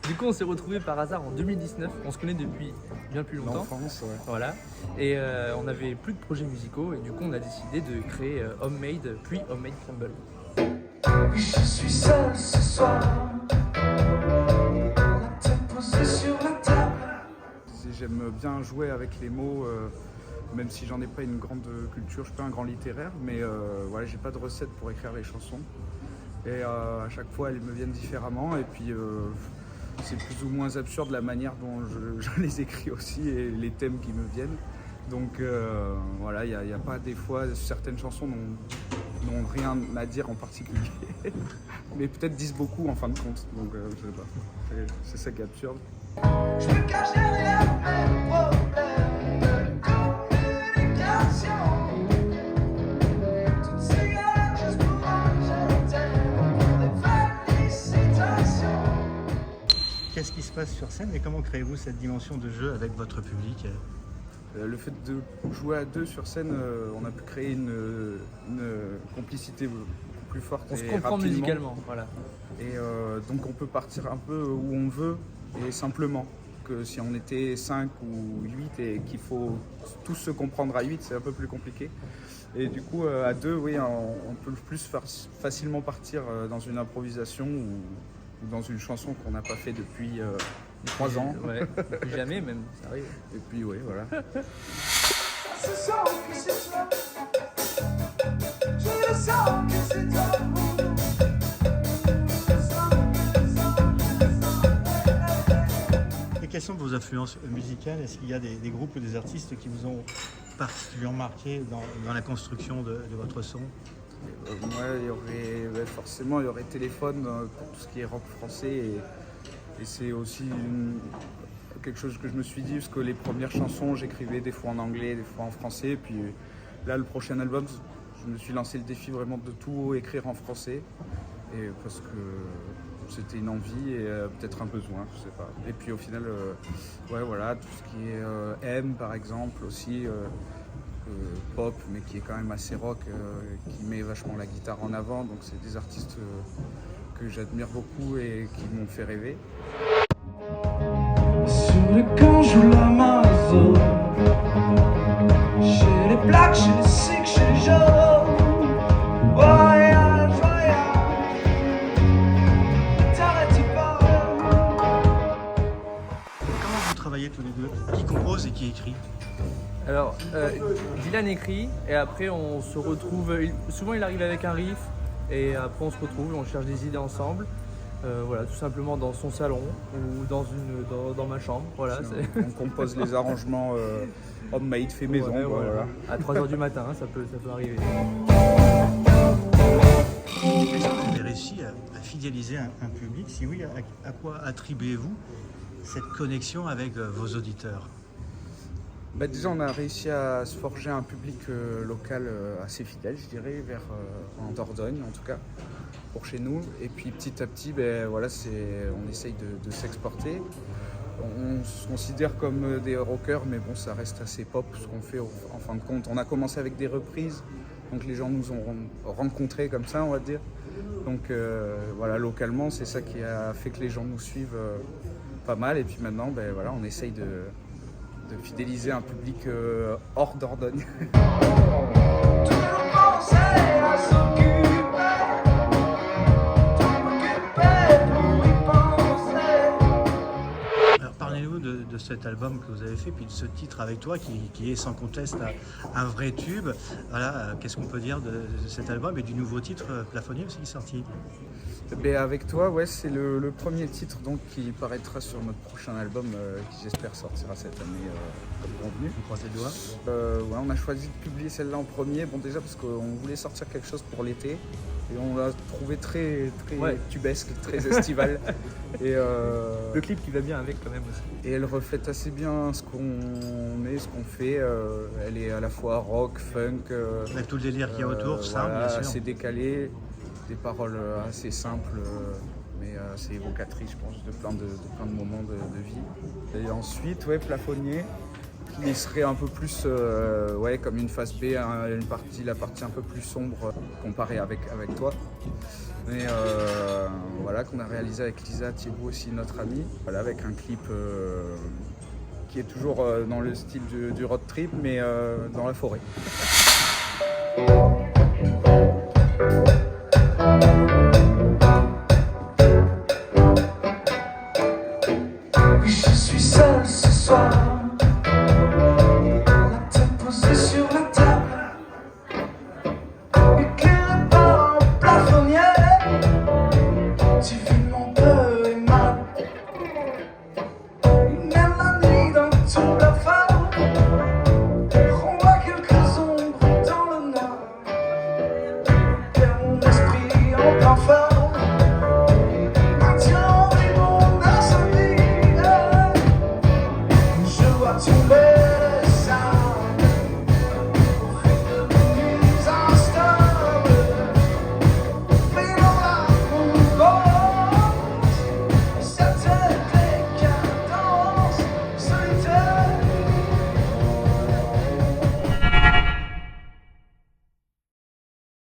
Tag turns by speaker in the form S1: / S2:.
S1: Du coup, on s'est retrouvés par hasard en 2019. On se connaît depuis bien plus longtemps.
S2: L'enfance, ouais.
S1: Voilà. Et on n'avait plus de projets musicaux. Et du coup, on a décidé de créer Homemade, puis Homemade Crumble.
S3: Je suis seul ce soir, la tête posée sur la table.
S2: J'aime bien jouer avec les mots, même si j'en ai pas une grande culture, je suis pas un grand littéraire, mais voilà, j'ai pas de recette pour écrire les chansons. Et à chaque fois, elles me viennent différemment. Et puis, c'est plus ou moins absurde la manière dont je les écris aussi et les thèmes qui me viennent. Donc voilà, il n'y a pas des fois, certaines chansons n'ont rien à dire en particulier, mais peut-être disent beaucoup en fin de compte. Donc je sais pas, c'est ça qui est absurde.
S3: Je me cache derrière mes problèmes de communication. Toutes ces galères juste pour un je t'aime, pour des félicitations.
S4: Qu'est-ce qui se passe sur scène et comment créez-vous cette dimension de jeu avec votre public?
S2: Le fait de jouer à deux sur scène, on a pu créer une complicité beaucoup plus forte.
S1: On se
S2: et
S1: comprend
S2: rapidement.
S1: musicalement. Voilà.
S2: Et donc on peut partir un peu où on veut et simplement. Que si on était 5 ou 8 et qu'il faut tous se comprendre à 8, c'est un peu plus compliqué. Et du coup, à 2, oui, on peut plus facilement partir dans une improvisation ou dans une chanson qu'on n'a pas fait depuis 3 ans.
S1: Ouais, depuis jamais même, ça arrive.
S2: Et puis, oui, voilà.
S3: Je sens que c'est toi. Je le sens que c'est toi.
S4: Et quelles sont vos influences musicales? Est-ce qu'il y a des groupes ou des artistes qui vous ont particulièrement marqué dans la construction de votre son?
S2: Moi, forcément, il y aurait Téléphone pour tout ce qui est rock français. Et c'est aussi quelque chose que je me suis dit, parce que les premières chansons, j'écrivais des fois en anglais, des fois en français. Et puis là, le prochain album, je me suis lancé le défi vraiment de tout écrire en français. Et parce que c'était une envie et peut-être un besoin, je sais pas. Et puis au final, ouais, voilà, tout ce qui est M par exemple aussi, pop, mais qui est quand même assez rock, qui met vachement la guitare en avant. Donc c'est des artistes que j'admire beaucoup et qui m'ont fait rêver.
S3: Sur le camp joue la mazo. Chez les blacks, chez les sikhs, chez les jaunes. Voyage, voyage. Ne t'arrête pas.
S4: Comment vous travaillez tous les deux? Qui compose et qui écrit?
S1: Alors, Dylan écrit et après on se retrouve. Souvent il arrive avec un riff et après on se retrouve et on cherche des idées ensemble. Voilà, tout simplement dans son salon ou dans ma chambre. Voilà,
S2: On compose les arrangements homemade, fait maison.
S1: Ouais,
S2: quoi, voilà.
S1: À 3h du matin, ça peut arriver.
S4: Est-ce que vous avez réussi à fidéliser un public? Si oui, à quoi attribuez-vous cette connexion avec vos auditeurs?
S2: Bah déjà, on a réussi à se forger un public local assez fidèle, je dirais, en Dordogne en tout cas, pour chez nous. Et puis petit à petit, voilà, on essaye de s'exporter. On se considère comme des rockers, mais bon, ça reste assez pop ce qu'on fait en fin de compte. On a commencé avec des reprises, donc les gens nous ont rencontrés comme ça, on va dire. Donc voilà, localement, c'est ça qui a fait que les gens nous suivent pas mal. Et puis maintenant, voilà, on essaye de fidéliser un public hors Dordogne.
S3: Toujours penser à s'occuper. T'occuper pour y penser.
S4: Alors parlez-nous de cet album que vous avez fait, puis de ce titre avec toi qui est sans conteste un vrai tube. Voilà, qu'est-ce qu'on peut dire de cet album et du nouveau titre Plafonnier aussi qui est sorti?
S2: Avec toi, ouais, c'est le premier titre donc, qui paraîtra sur notre prochain album qui j'espère sortira cette année comme convenu.
S4: On croise les doigts.
S2: Ouais, on a choisi de publier celle-là en premier, bon déjà parce qu'on voulait sortir quelque chose pour l'été et on l'a trouvé très
S1: Ouais.
S2: tubesque, très estival. Et,
S1: Le clip qui va bien avec quand même aussi.
S2: et elle reflète assez bien ce qu'on est, ce qu'on fait. Elle est à la fois rock, funk,
S4: Avec tout le délire qu'il y a autour, simple,
S2: voilà,
S4: bien sûr.
S2: assez décalé, des paroles assez simples, mais assez évocatrices, je pense, de plein de moments de vie. Et ensuite, ouais, Plafonnier. qui serait un peu plus ouais, comme une phase B, hein, la partie un peu plus sombre comparée avec toi. Mais voilà, qu'on a réalisé avec Lisa Thibault aussi, notre amie, voilà, avec un clip qui est toujours dans le style du road trip, mais dans la forêt.